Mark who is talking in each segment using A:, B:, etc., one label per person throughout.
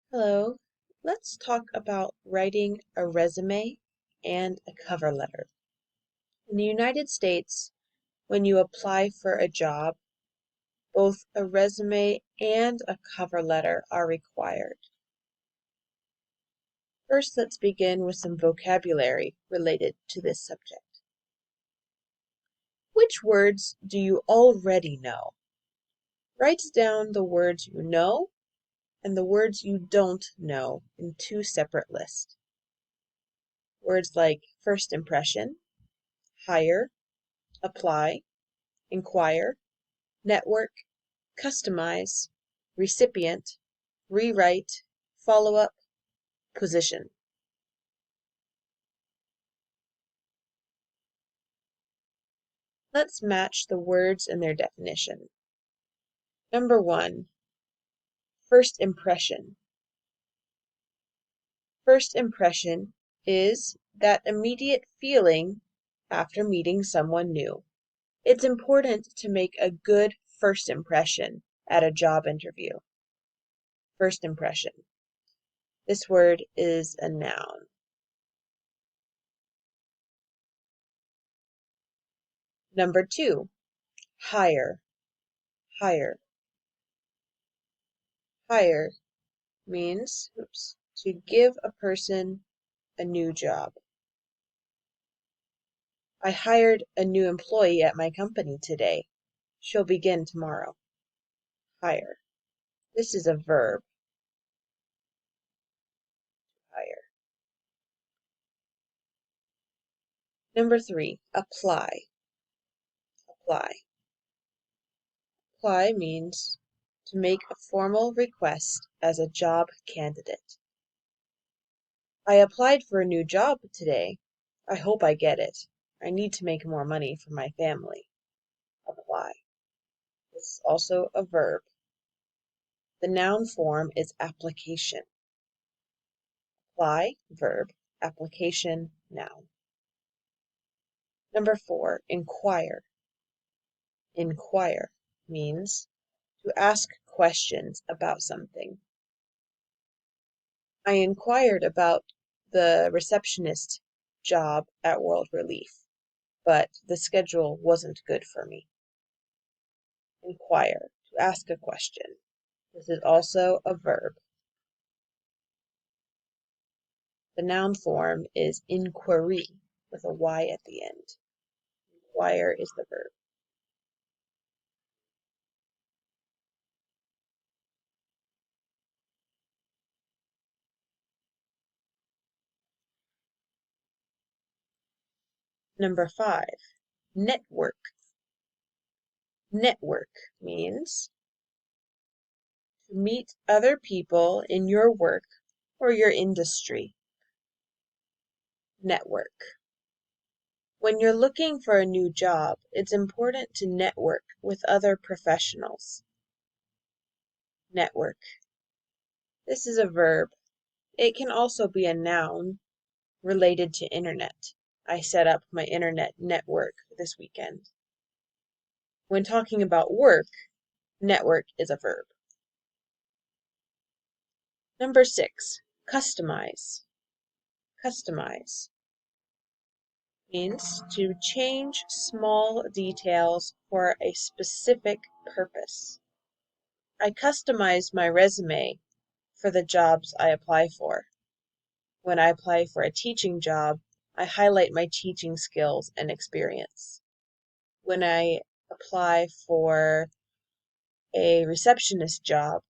A: Hello, let's talk about writing a resume and a cover letter. In the United States, when you apply for a job, both a resume and a cover letter are required. First, let's begin with some vocabulary related to this subject. Which words do you already know? Write down the words you know and the words you don't know in two separate lists. Words like first impression, hire, apply, inquire, network, customize, recipient, rewrite, follow-up, position. Let's match the words and their definition. Number 1, first impression. First impression is that immediate feeling after meeting someone new. It's important to make a good first impression at a job interview. First impression. This word is a noun. Number 2, hire. Hire. Hire means to give a person a new job. I hired a new employee at my company today. She'll begin tomorrow. Hire. This is a verb. Hire. Number 3, apply. Apply. Apply means to make a formal request as a job candidate. I applied for a new job today. I hope I get it. I need to make more money for my family. Apply. This is also a verb. The noun form is application. Apply, verb, application, noun. Number 4, inquire. Inquire means to ask questions about something. I inquired about the receptionist job at World Relief, but the schedule wasn't good for me. Inquire, to ask a question. This is also a verb. The noun form is inquiry with a Y at the end. Inquire is the verb. Number 5, network. Network means to meet other people in your work or your industry. Network. When you're looking for a new job, it's important to network with other professionals. Network. This is a verb. It can also be a noun related to internet. I set up my internet network this weekend. When talking about work, network is a verb. Number 6, customize. Customize means to change small details for a specific purpose. I customize my resume for the jobs I apply for. When I apply for a teaching job, I highlight my teaching skills and experience. When I apply for a receptionist job,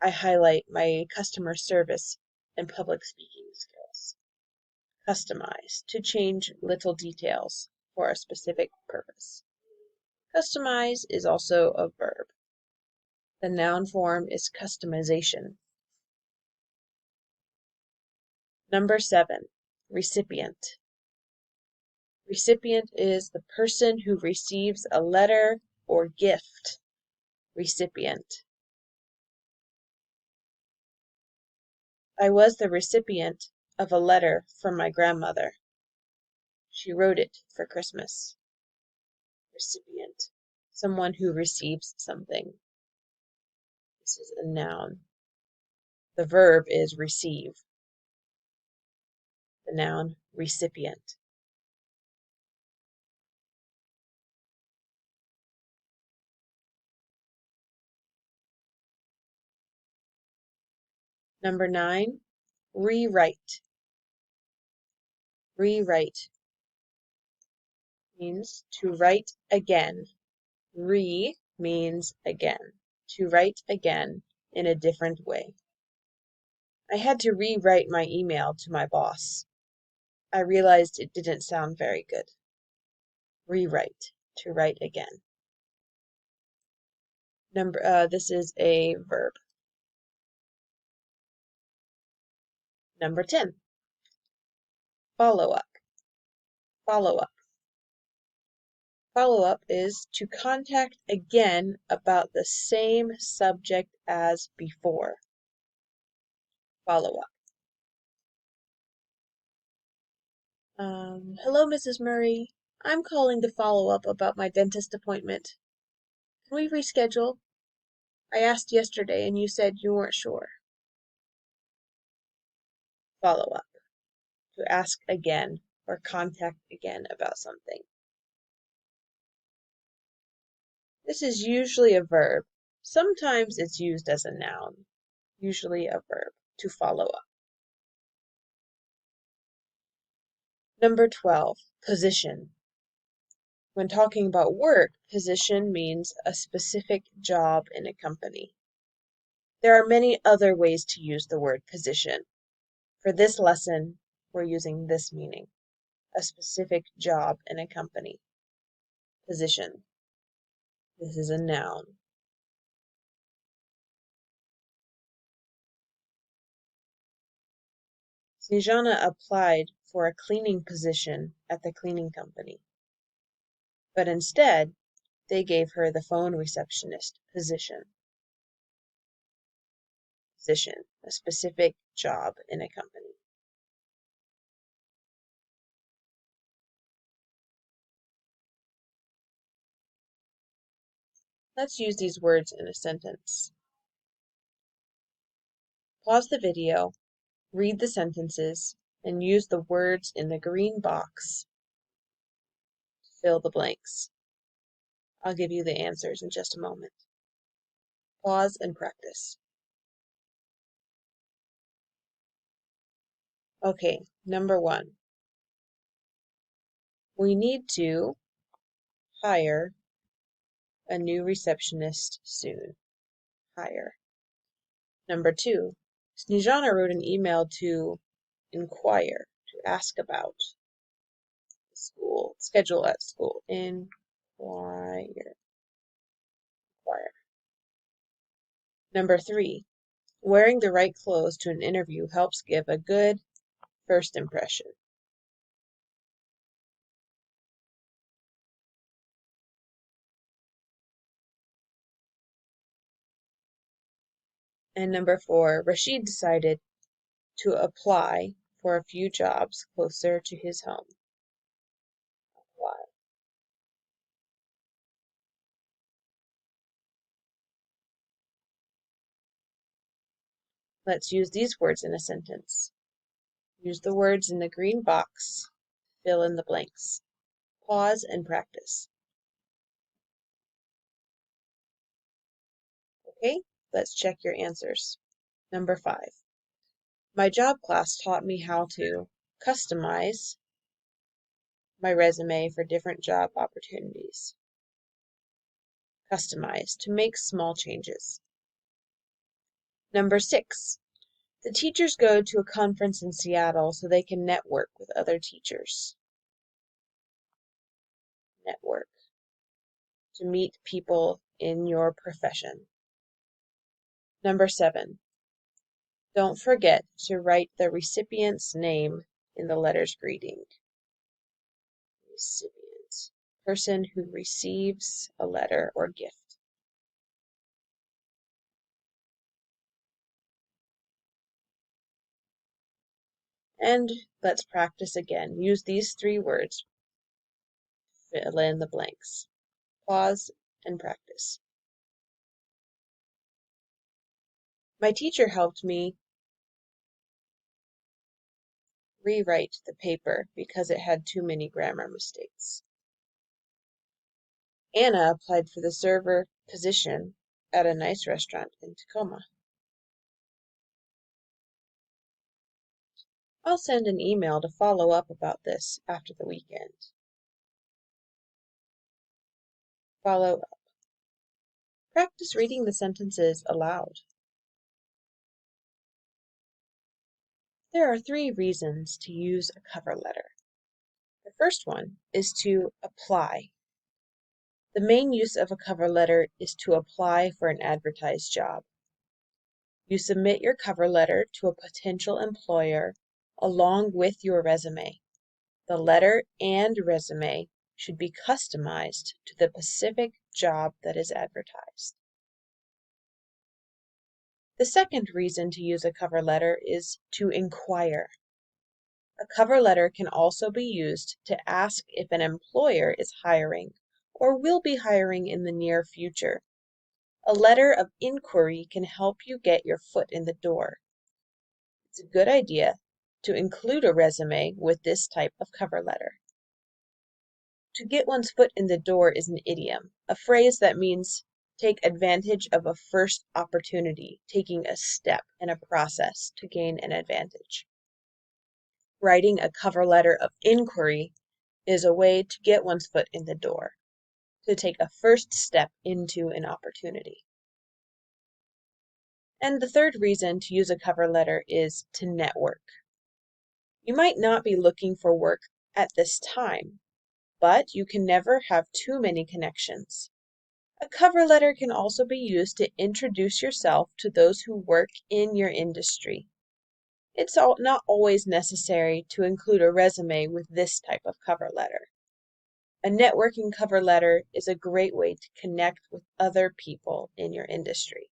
A: I highlight my customer service and public speaking skills. Customize, to change little details for a specific purpose. Customize is also a verb. The noun form is customization. Number 7, recipient. Recipient is the person who receives a letter or gift. Recipient. I was the recipient of a letter from my grandmother. She wrote it for Christmas. Recipient. Someone who receives something. This is a noun. The verb is receive. The noun, recipient. Number 9, rewrite. Rewrite means to write again. Re means again. To write again in a different way. I had to rewrite my email to my boss. I realized it didn't sound very good. Rewrite, to write again. This is a verb. Number 10, follow up. Follow up. Follow up is to contact again about the same subject as before. Follow up. Hello, Mrs. Murray. I'm calling to follow up about my dentist appointment. Can we reschedule? I asked yesterday and you said you weren't sure. Follow up. To ask again or contact again about something. This is usually a verb. Sometimes it's used as a noun. Usually a verb, to follow up. Number 12, position. When talking about work, position means a specific job in a company. There are many other ways to use the word position. For this lesson, we're using this meaning, a specific job in a company. Position. This is a noun. Snejana applied for a cleaning position at the cleaning company, but instead, they gave her the phone receptionist position. Position, a specific job in a company. Let's use these words in a sentence. Pause the video, read the sentences, and use the words in the green box to fill the blanks. I'll give you the answers in just a moment. Pause and practice. Okay, number 1. We need to hire a new receptionist soon. Hire. Number 2. Snejana wrote an email to inquire, to ask about school, schedule at school. Inquire. Inquire. Number 3. Wearing the right clothes to an interview helps give a good first impression. And number 4, Rashid decided to apply for a few jobs closer to his home. Apply. Let's use these words in a sentence. Use the words in the green box. Fill in the blanks. Pause and practice. Okay, let's check your answers. Number 5. My job class taught me how to customize my resume for different job opportunities. Customize, to make small changes. Number 6. The teachers go to a conference in Seattle so they can network with other teachers. Network. To meet people in your profession. Number 7. Don't forget to write the recipient's name in the letter's greeting. Recipient. Person who receives a letter or gift. And let's practice again. Use these 3 words. Fill in the blanks. Pause and practice. My teacher helped me rewrite the paper because it had too many grammar mistakes. Anna applied for the server position at a nice restaurant in Tacoma. I'll send an email to follow up about this after the weekend. Follow up. Practice reading the sentences aloud. There are 3 reasons to use a cover letter. The first one is to apply. The main use of a cover letter is to apply for an advertised job. You submit your cover letter to a potential employer along with your resume. The letter and resume should be customized to the specific job that is advertised. The second reason to use a cover letter is to inquire. A cover letter can also be used to ask if an employer is hiring or will be hiring in the near future. A letter of inquiry can help you get your foot in the door. It's a good idea to include a resume with this type of cover letter. To get one's foot in the door is an idiom, a phrase that means take advantage of a first opportunity, taking a step in a process to gain an advantage. Writing a cover letter of inquiry is a way to get one's foot in the door, to take a first step into an opportunity. And the third reason to use a cover letter is to network. You might not be looking for work at this time, but you can never have too many connections. A cover letter can also be used to introduce yourself to those who work in your industry. It's not always necessary to include a resume with this type of cover letter. A networking cover letter is a great way to connect with other people in your industry.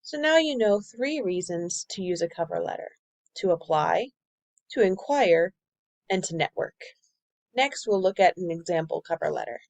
A: So now you know 3 reasons to use a cover letter: to apply, to inquire, and to network. Next, we'll look at an example cover letter.